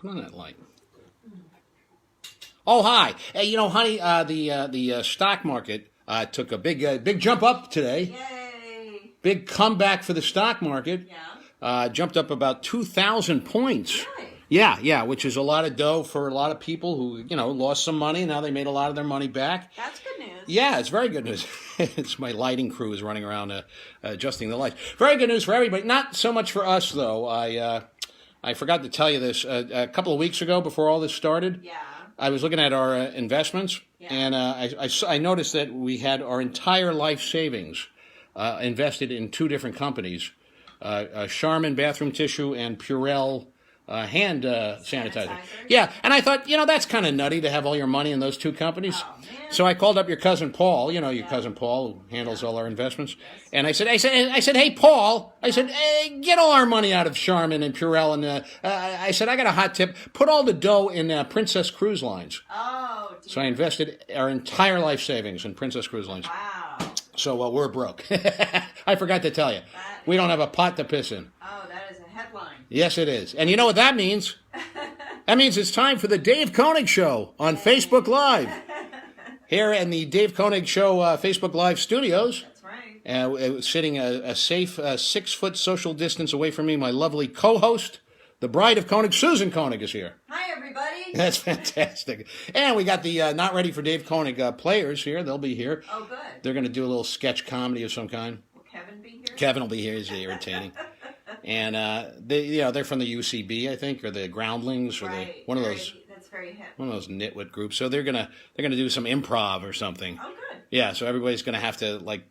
Put on that light. Oh, hi. Hey, honey, the stock market took a big jump up today. Yay! Big comeback for the stock market. Yeah. Jumped up about 2,000 points. Really? Yeah, which is a lot of dough for a lot of people who, lost some money. Now they made a lot of their money back. That's good news. Yeah, it's very good news. It's my lighting crew is running around adjusting the lights. Very good news for everybody. Not so much for us, though. I forgot to tell you this. A couple of weeks ago, before all this started, Yeah. I was looking at our investments, Yeah. and I noticed that we had our entire life savings invested in two different companies, Charmin bathroom tissue and Purell hand sanitizer. Yeah, and I thought, that's kind of nutty to have all your money in those two companies. Oh, man. So I called up your cousin Paul, your cousin Paul who handles all our investments, and I said, hey Paul, hey, get all our money out of Charmin and Purell, and I said, I got a hot tip, put all the dough in Princess Cruise Lines. Oh, dear. So I invested our entire life savings in Princess Cruise Lines. Wow. So we're broke. I forgot to tell you, we don't have a pot to piss in. Oh, that is a headline. Yes, it is. And you know what that means? That means it's time for the Dave Konig Show on Facebook Live. Here in the Dave Konig Show Facebook Live studios. That's right. Sitting a safe 6-foot social distance away from me, my lovely co-host, the bride of Konig, Susan Konig, is here. Hi, everybody. That's fantastic. And we got the Not Ready for Dave Konig players here. They'll be here. Oh, good. They're going to do a little sketch comedy of some kind. Will Kevin be here? Kevin will be here. He's irritating. And they're from the UCB, I think, or the Groundlings, or Right. one of those. That's very hip. One of those nitwit groups. So they're gonna do some improv or something. Oh, good. Yeah. So everybody's gonna have to like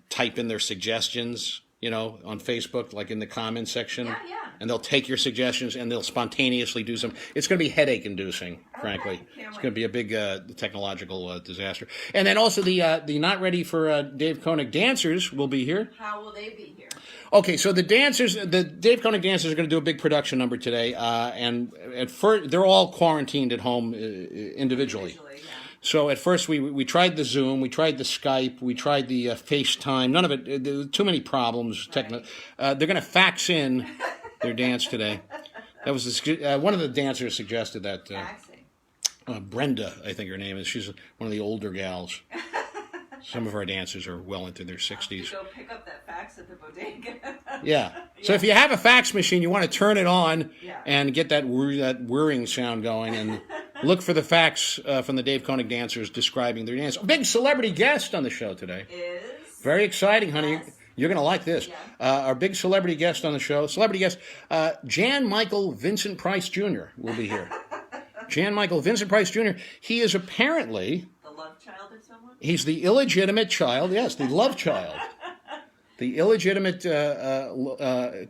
type in their suggestions, on Facebook, like in the comments section. Yeah. And they'll take your suggestions and they'll spontaneously do some. It's going to be headache inducing, frankly. Can't It's wait. going to be a big technological disaster. And then also the Not Ready for Dave Konig dancers will be here. How will they be here? Okay, so the Dave Konig dancers are going to do a big production number today, and at first they're all quarantined at home individually. Yeah. So at first we tried the Zoom, we tried the Skype, we tried the FaceTime. None of it. There were too many problems. Right. They're going to fax in their dance today. That was one of the dancers suggested that. Faxing. Brenda, I think her name is. She's one of the older gals. Some of our dancers are well into their 60s. Go pick up that fax at the bodega. Yeah. So if you have a fax machine, you want to turn it on Yeah. and get that whirring sound going, and look for the fax from the Dave Konig dancers describing their dance. Big celebrity guest on the show today. Is Very exciting, honey. Yes. You're going to like this. Yeah. Our big celebrity guest on the show, Michael Vincent Price Jr. will be here. Michael Vincent Price Jr. He is apparently... the love child of someone? He's the illegitimate child, yes, the love child. The illegitimate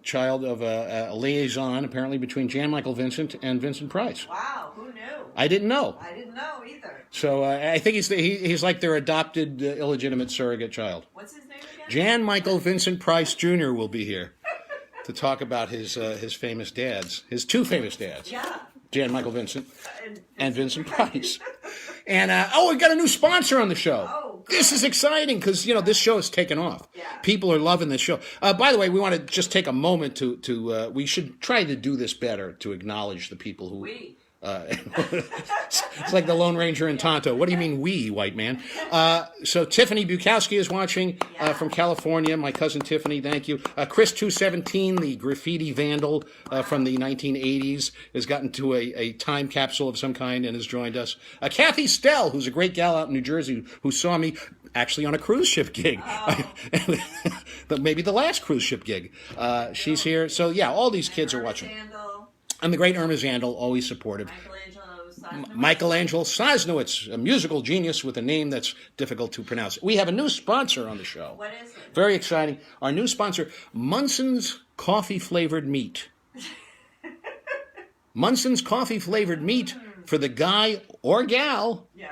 child of a liaison, apparently, between Michael Vincent and Vincent Price. Wow, who knew? I didn't know. I didn't know either. So I think he's like their adopted illegitimate surrogate child. What's his name again? Michael Vincent Price Jr. will be here to talk about his famous dads, his two famous dads. Yeah. Michael Vincent and Vincent Price. And, we got a new sponsor on the show. Oh, good. This is exciting because, this show has taken off. Yeah. People are loving this show. By the way, we want to just take a moment to we should try to do this better, to acknowledge the people who... It's like the Lone Ranger and Tonto. What do you mean we, white man? So Tiffany Bukowski is watching from California. My cousin Tiffany, thank you. Chris 217, the graffiti vandal from the 1980s, has gotten to a time capsule of some kind and has joined us. Kathy Stell, who's a great gal out in New Jersey, who saw me actually on a cruise ship gig. Maybe the last cruise ship gig. She's here. So yeah, all these kids are watching. And the great Irma Zandel, always supportive. Michelangelo Sosnowitz, a musical genius with a name that's difficult to pronounce. We have a new sponsor on the show. What is it? Very exciting. Our new sponsor, Munson's Coffee-Flavored Meat. Munson's Coffee-Flavored Meat for the guy or gal. Yeah.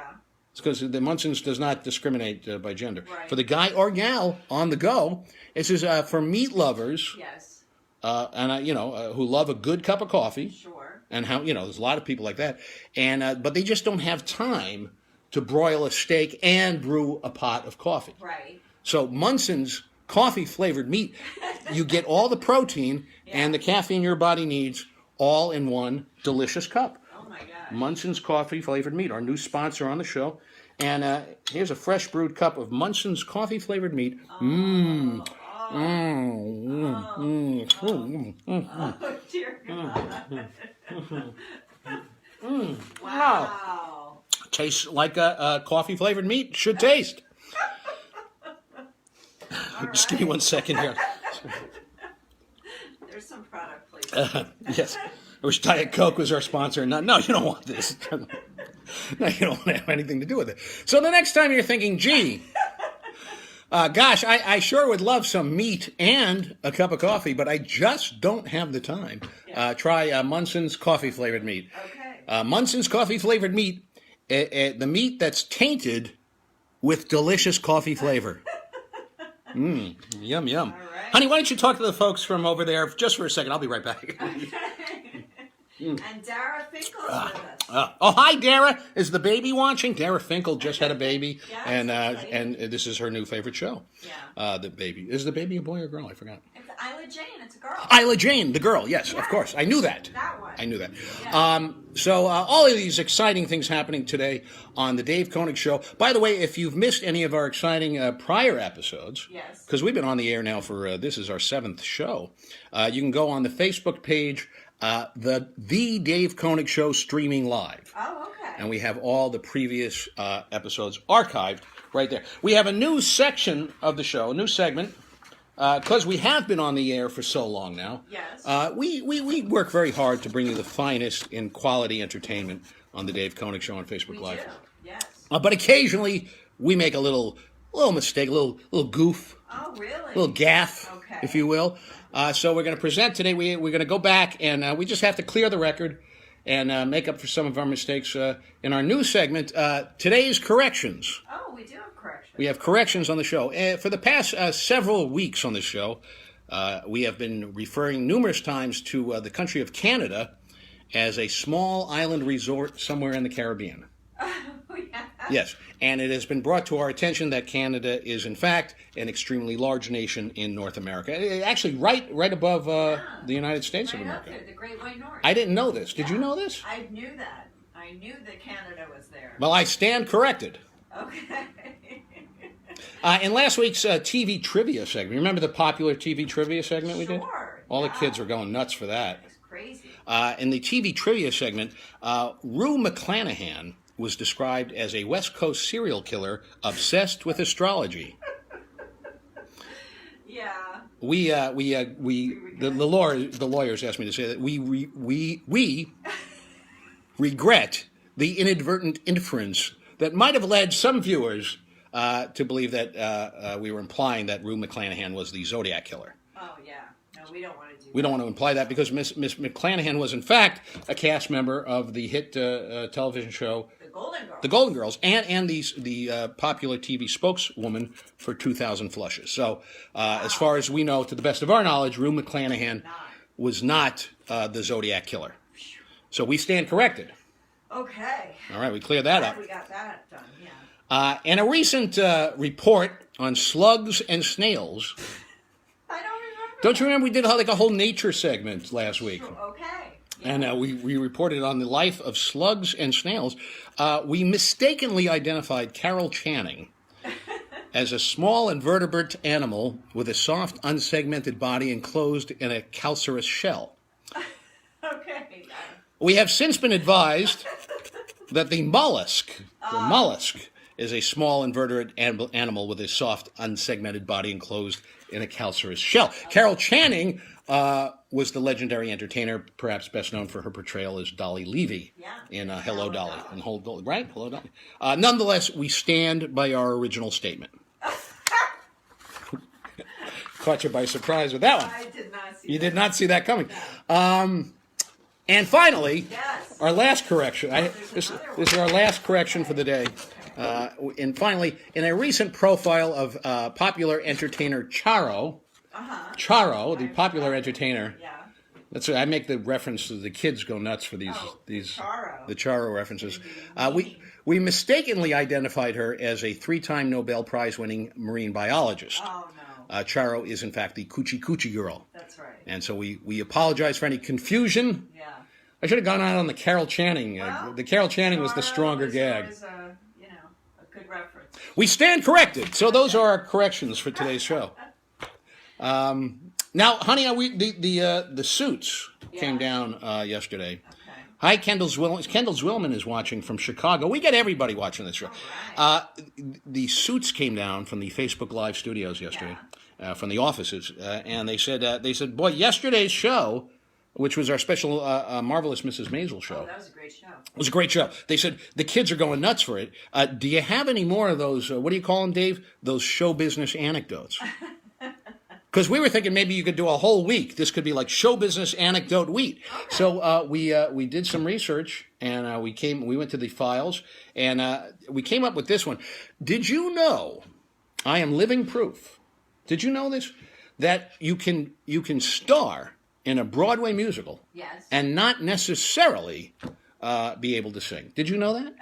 It's because the Munson's does not discriminate by gender. Right. For the guy or gal on the go. This is for meat lovers. Yes. Who love a good cup of coffee. Sure. And there's a lot of people like that. And but they just don't have time to broil a steak and brew a pot of coffee. Right. So Munson's coffee-flavored meat, you get all the protein and the caffeine your body needs all in one delicious cup. Oh my gosh. Munson's Coffee Flavored Meat, our new sponsor on the show. And here's a fresh brewed cup of Munson's Coffee Flavored Meat. Mmm. Oh, dear God. Wow. Tastes like a coffee flavored meat should taste. Just give me 1 second here. There's some product placement. Yes. I wish Diet Coke was our sponsor. No, you don't want this. No, you don't want to have anything to do with it. So the next time you're thinking, gee, gosh, I sure would love some meat and a cup of coffee, but I just don't have the time. Try Munson's Coffee Flavored Meat. Okay. Munson's Coffee Flavored Meat, the meat that's tainted with delicious coffee flavor. Yum, yum. All right. Honey, why don't you talk to the folks from over there just for a second? I'll be right back. And Dara Finkel's with us. Oh, hi, Dara. Is the baby watching? Dara Finkel just had a baby, Yes, and this is her new favorite show. Yeah. The baby. Is the baby a boy or girl? I forgot. It's Isla Jane. It's a girl. Isla Jane, the girl. Yes, of course. I knew that. That one. I knew that. Yeah. So all of these exciting things happening today on the Dave Konig Show. By the way, if you've missed any of our exciting prior episodes, Yes. because we've been on the air now for this is our 7th show, you can go on the Facebook page, the Dave Konig Show streaming live. Oh, okay. And we have all the previous episodes archived right there. We have a new section of the show, a new segment, because we have been on the air for so long now. Yes. We work very hard to bring you the finest in quality entertainment on the Dave Konig Show on Facebook We Live. do. Yes. But occasionally we make a little mistake, a little goof, Oh, really? a little gaffe, Okay. if you will. So we're going to present today. We're going to go back and we just have to clear the record and make up for some of our mistakes in our new segment. Today's corrections. Oh, we do have corrections. We have corrections on the show. For the past several weeks on the show, we have been referring numerous times to the country of Canada as a small island resort somewhere in the Caribbean. Oh, yeah. Yes, and it has been brought to our attention that Canada is, in fact, an extremely large nation in North America. Actually, right above the United States of Right up America. there, the Great White North. I didn't know this. Did you know this? I knew that. I knew that Canada was there. Well, I stand corrected. Okay. In last week's TV trivia segment, remember the popular TV trivia segment we did? Sure, All the yeah. kids were going nuts for that. It's crazy. In the TV trivia segment, Rue McClanahan was described as a West Coast serial killer obsessed with astrology. Yeah. The lawyers asked me to say that we regret the inadvertent inference that might have led some viewers to believe that we were implying that Rue McClanahan was the Zodiac killer. Oh, yeah. No, we don't want to do We don't want to imply that because Miss McClanahan was in fact a cast member of the hit television show The Golden Girls. The Golden Girls and the popular TV spokeswoman for 2000 Flushes. So as far as we know, to the best of our knowledge, Rue McClanahan was not the Zodiac killer. So we stand corrected. Okay. All right, we cleared that Glad up. we got that done, yeah. And a recent report on slugs and snails. I don't remember. Don't you remember we did like a whole nature segment last week? Okay. And we reported on the life of slugs and snails. We mistakenly identified Carol Channing as a small invertebrate animal with a soft, unsegmented body enclosed in a calcareous shell. Okay. We have since been advised that the mollusk is a small invertebrate animal with a soft, unsegmented body enclosed in a calcareous shell. Carol Channing was the legendary entertainer, perhaps best known for her portrayal as Dolly Levy in Hello, Dolly. Right? Hello, Dolly. Nonetheless, we stand by our original statement. Caught you by surprise with that one. I did not see You that. did not see that coming. And finally, Yes. our last correction. This is our last correction for the day. And finally, in a recent profile of popular entertainer Charo, the popular entertainer. Yeah. That's I make the reference to the kids go nuts for these Charo. the Charo references. We mistakenly identified her as a 3-time Nobel Prize winning marine biologist. Oh, Charo is, in fact, the Coochie Coochie girl. That's right. And so we apologize for any confusion. Yeah. I should have gone out on the Carol Channing. Well, the Carol Channing was the Charo stronger is gag. always a good reference. We stand corrected. So those are our corrections for today's show. Now, honey, the Suits came down yesterday. Okay. Hi, Kendall Zwillman is watching from Chicago. We get everybody watching this show. Right. The Suits came down from the Facebook Live studios yesterday, from the offices, and they said, boy, yesterday's show, which was our special Marvelous Mrs. Maisel show. Oh, that was a great show. It was a great show. They said the kids are going nuts for it. Do you have any more of those, what do you call them, Dave? Those show business anecdotes. Because we were thinking maybe you could do a whole week. This could be like show business anecdote week. Okay. So we did some research, and we went to the files, and we came up with this one. Did you know, I am living proof, did you know this? That you can star in a Broadway musical, yes, and not necessarily be able to sing. Did you know that?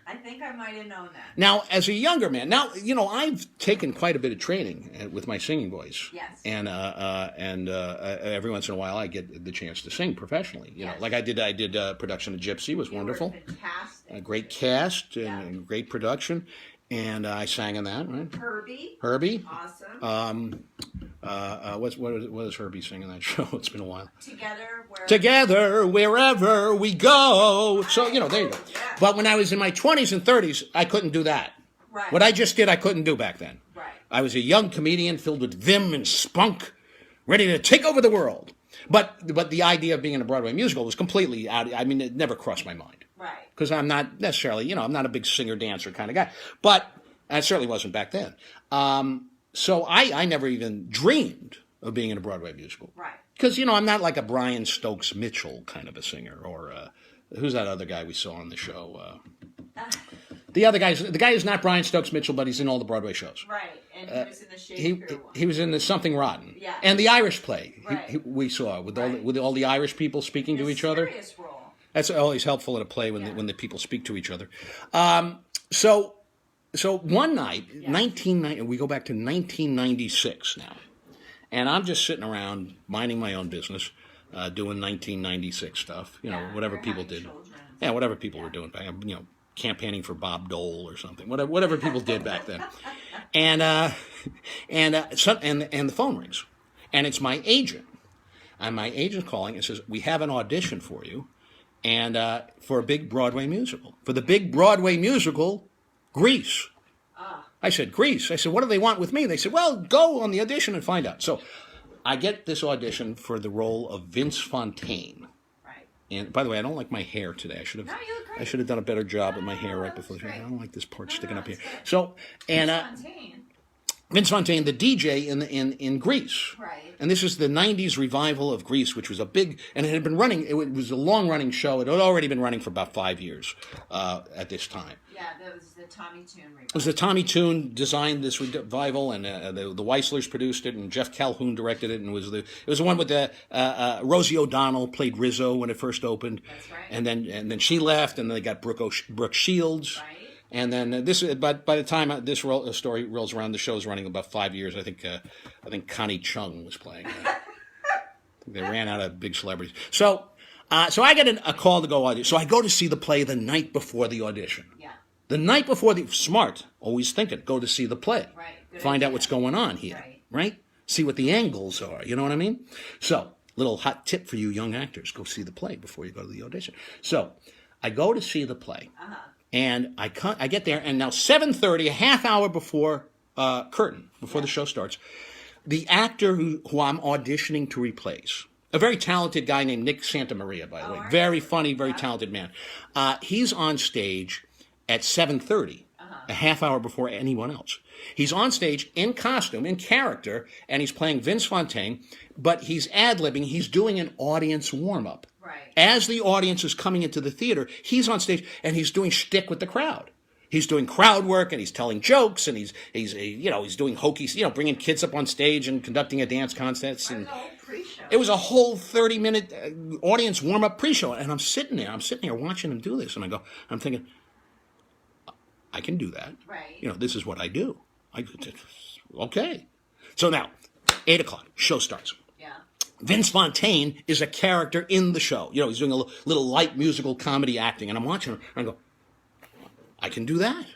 I think I might have known that. Now, as a younger man, I've taken quite a bit of training with my singing voice. Yes. And every once in a while, I get the chance to sing professionally. You know, like I did production of Gypsy, was wonderful. Fantastic. A great cast and great production. And I sang in that, right? Herbie. Awesome. What does Herbie sing in that show? It's been a while. Together, wherever we go. So, there you go. Yeah. But when I was in my 20s and 30s, I couldn't do that. Right. What I just did, I couldn't do back then. Right. I was a young comedian filled with vim and spunk, ready to take over the world. But the idea of being in a Broadway musical was completely out. I mean, it never crossed my mind. Right. Because I'm not necessarily, I'm not a big singer-dancer kind of guy. But I certainly wasn't back then. So I never even dreamed of being in a Broadway musical. Right. Because, I'm not like a Brian Stokes Mitchell kind of a singer. Or who's that other guy we saw on the show? The guy is not Brian Stokes Mitchell, but he's in all the Broadway shows. Right. And he was in the Shakespeare one. He was in the Something Rotten. Yeah. And the Irish play right. we saw with all the Irish people speaking to each other. Role. That's always helpful in a play when the people speak to each other. So one night, we go back to 1996 now, and I'm just sitting around minding my own business, doing 1996 stuff, whatever people did. Yeah, whatever people were doing back, campaigning for Bob Dole or something, whatever people did back then. And the phone rings, and it's my agent, and my agent's calling and says, "We have an audition for you." And for a big Broadway musical. For the big Broadway musical, Grease. I said, Grease? I said, what do they want with me? They said, well, go on the audition and find out. So I get this audition for the role of Vince Fontaine. Right. And by the way, I don't like my hair today. I should have done a better job with my hair right before the show. I don't like this part sticking up here. So, and Vince Fontaine, the DJ in Grease. Right. And this is the 90s revival of Grease, which was a big, and it had been running, it was a long-running show. It had already been running for about 5 years at this time. Yeah, that was the Tommy Tune revival. It was the Tommy Tune designed this revival, and the Weislers produced it, and Jeff Calhoun directed it, and it was the one with Rosie O'Donnell played Rizzo when it first opened. That's right. And then she left, and then they got Brooke Shields. Right. And then but by the time this story rolls around, the show's running about 5 years. I think Connie Chung was playing. They ran out of big celebrities. So I get a call to go audition. So I go to see the play the night before the audition. Yeah. The night before smart, always thinking, go to see the play. Right. Find out what's going on here. Right? See what the angles are. You know what I mean? So, little hot tip for you young actors: go see the play before you go to the audition. So I go to see the play. Uh-huh. And I get there, and now 7:30, a half hour before the show starts, the actor who I'm auditioning to replace, a very talented guy named Nick Santamaria, by the way, very funny, very talented man. He's on stage at 7:30, a half hour before anyone else. He's on stage in costume, in character, and he's playing Vince Fontaine, but he's ad-libbing. He's doing an audience warm-up. Right. As the audience is coming into the theater, he's on stage and he's doing shtick with the crowd. He's doing crowd work and he's telling jokes and he's doing hokey, bringing kids up on stage and conducting a dance contest. And it was a whole 30-minute audience warm-up pre-show. And I'm sitting there watching him do this, and I'm thinking, I can do that. Right. This is what I do. Okay. So now, 8 o'clock, show starts. Yeah. Vince Fontaine is a character in the show. You know, he's doing a little light musical comedy acting, and I'm watching him, and I go, I can do that.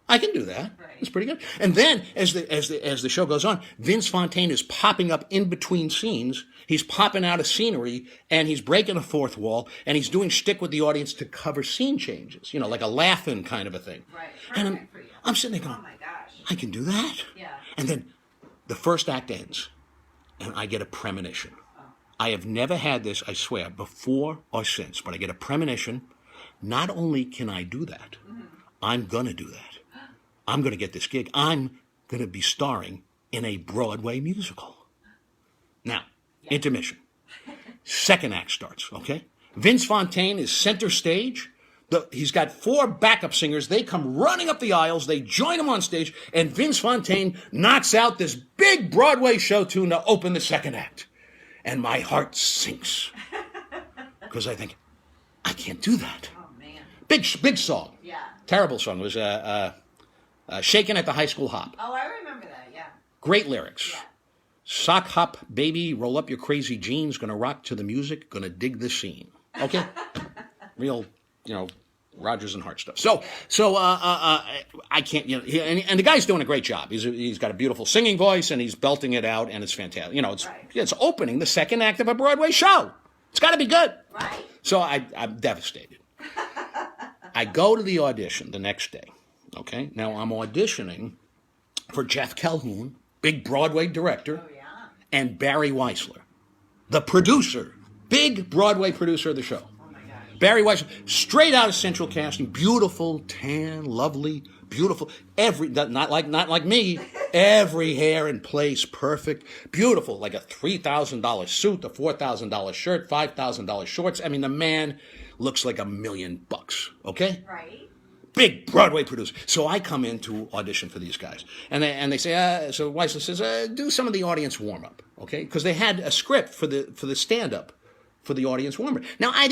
I can do that. Right. It's pretty good. And then, as the show goes on, Vince Fontaine is popping up in between scenes. He's popping out of scenery, and he's breaking a fourth wall, and he's doing shtick with the audience to cover scene changes. You know, like a laughing kind of a thing. Right. And Perfect for you. I'm sitting there going, Oh my gosh. I can do that. Yeah. And then the first act ends, and I get a premonition. Oh. I have never had this, I swear, before or since, but I get a premonition. Not only can I do that, I'm going to do that. I'm going to get this gig. I'm going to be starring in a Broadway musical. Now, intermission. Second act starts, okay? Vince Fontaine is center stage. He's got 4 backup singers. They come running up the aisles. They join him on stage, and Vince Fontaine knocks out this big Broadway show tune to open the second act. And my heart sinks because I think, I can't do that. Oh man. Big song. Yeah. Terrible song. It was Shaken at the High School Hop. Oh, I remember that. Yeah. Great lyrics. Yeah. Sock hop, baby, roll up your crazy jeans, gonna rock to the music, gonna dig the scene. Okay? Real, Rodgers and Hart stuff. So I can't, and the guy's doing a great job. He's got a beautiful singing voice, and he's belting it out, and it's fantastic. It's opening the second act of a Broadway show. It's got to be good. Right. So I'm devastated. I go to the audition the next day. Okay? Now I'm auditioning for Jeff Calhoun, big Broadway director, Oh yeah. and Barry Weissler, the producer, big Broadway producer of the show. Oh my gosh. Barry Weissler, straight out of Central Casting, beautiful, tan, lovely, beautiful, not like me, every hair in place, perfect, beautiful, like a $3,000 suit, a $4,000 shirt, $5,000 shorts. I mean, the man looks like $1 million, okay? Right. Big Broadway producer. So I come in to audition for these guys. And they say, so Weissler says, do some of the audience warm-up, okay? Because they had a script for the stand-up for the audience warm-up. Now, I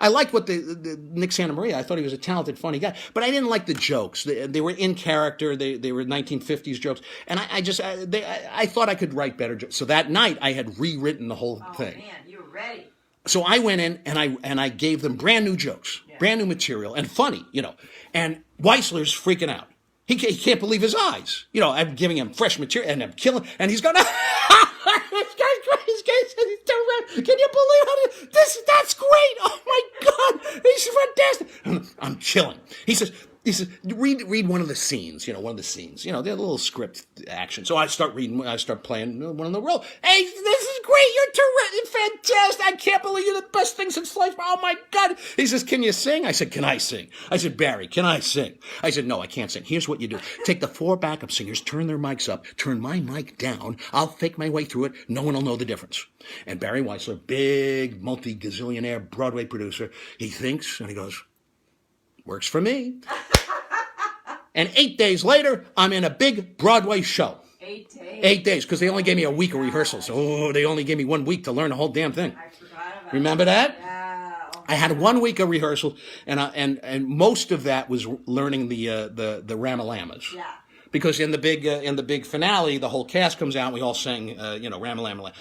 liked what the Nick Santa Maria, I thought he was a talented, funny guy, but I didn't like the jokes. They were in character, they were 1950s jokes, and I thought I could write better jokes. So that night, I had rewritten the whole thing. Oh man, you were ready. So I went in and I gave them brand new jokes, brand new material, and funny, And Weissler's freaking out. He can't believe his eyes. I'm giving him fresh material, and I'm killing, and he's going, this guy's can you believe that's great. Oh my God, he's fantastic. I'm killing. He says, read one of the scenes, they're a little script action. So I start playing one of the roles. Hey, this is great. You're terrific, fantastic. I can't believe you're the best thing since sliced bread. Oh my God. He says, can you sing? I said, can I sing? I said, Barry, can I sing? I said, no, I can't sing. Here's what you do. Take the 4 backup singers, turn their mics up, turn my mic down. I'll fake my way through it. No one will know the difference. And Barry Weissler, big multi-gazillionaire Broadway producer, he thinks and he goes, works for me. And 8 days later, I'm in a big Broadway show. 8 days. 8 days, because they only gave me a week of rehearsals. Oh, they only gave me 1 week to learn the whole damn thing. I forgot about Remember that? Yeah. Oh, I had 1 week of rehearsals, and most of that was learning the Ramalamas. yeah. Because in the big finale, the whole cast comes out, and we all sang, Ramalama.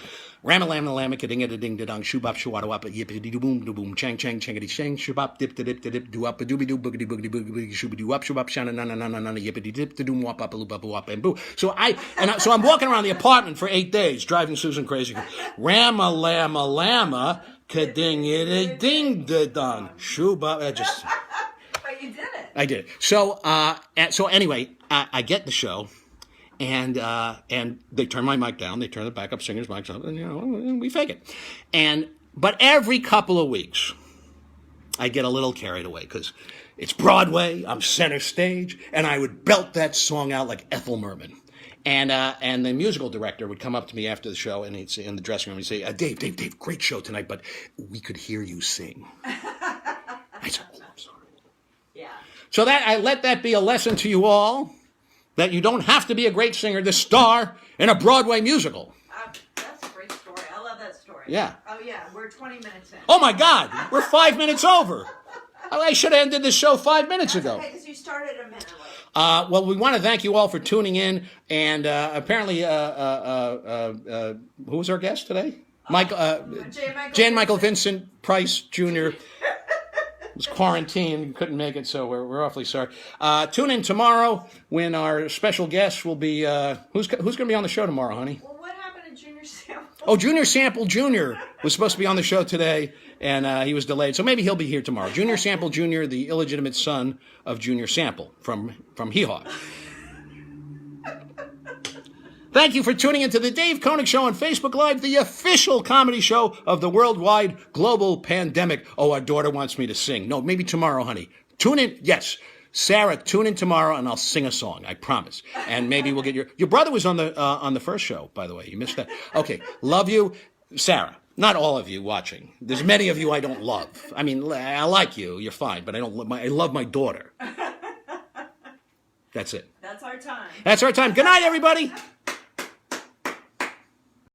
Ramalama kadinga ding dong shubop shwada yippity boom boom chang chang changity chang shubop dip dip dip do up dooby doo boogity boogity boogity shubidi up shubop shana na na na na na yippity dip doom wop up loop up wop and boo. So I'm walking around the apartment for 8 days, driving Susan crazy. Ramalama kadinga ding dong shubop. But you did it. I did. So anyway, I get the show. And they turn my mic down. They turn the backup singer's mics up, and we fake it. But every couple of weeks, I get a little carried away because it's Broadway. I'm center stage, and I would belt that song out like Ethel Merman. And the musical director would come up to me after the show, and he'd say in the dressing room, he'd say, Dave, great show tonight, but we could hear you sing. I said, oh, I'm sorry. Yeah. So I let that be a lesson to you all. That you don't have to be a great singer to star in a Broadway musical. That's a great story. I love that story. Yeah. Oh, yeah. We're 20 minutes in. Oh, my God. We're 5 minutes over. I should have ended the show 5 minutes ago. Okay, because you started a minute late. Well, we want to thank you all for tuning in. And apparently, who was our guest today? Jan Michael Vincent Price Jr. was quarantined, couldn't make it, so we're awfully sorry. Tune in tomorrow when our special guest will be, who's going to be on the show tomorrow, honey? Well, what happened to Junior Sample? Oh, Junior Sample Jr. was supposed to be on the show today, and he was delayed, so maybe he'll be here tomorrow. Junior Sample Jr., the illegitimate son of Junior Sample from Hee Haw. Thank you for tuning into the Dave Konig Show on Facebook Live, the official comedy show of the worldwide global pandemic. Oh, our daughter wants me to sing. No, maybe tomorrow, honey. Tune in. Yes. Sarah, tune in tomorrow and I'll sing a song. I promise. And maybe we'll get your brother was on the first show, by the way. You missed that. Okay. Love you. Sarah, not all of you watching. There's many of you I don't love. I mean, I like you. You're fine. But I love my daughter. That's it. That's our time. That's our time. Good night, everybody.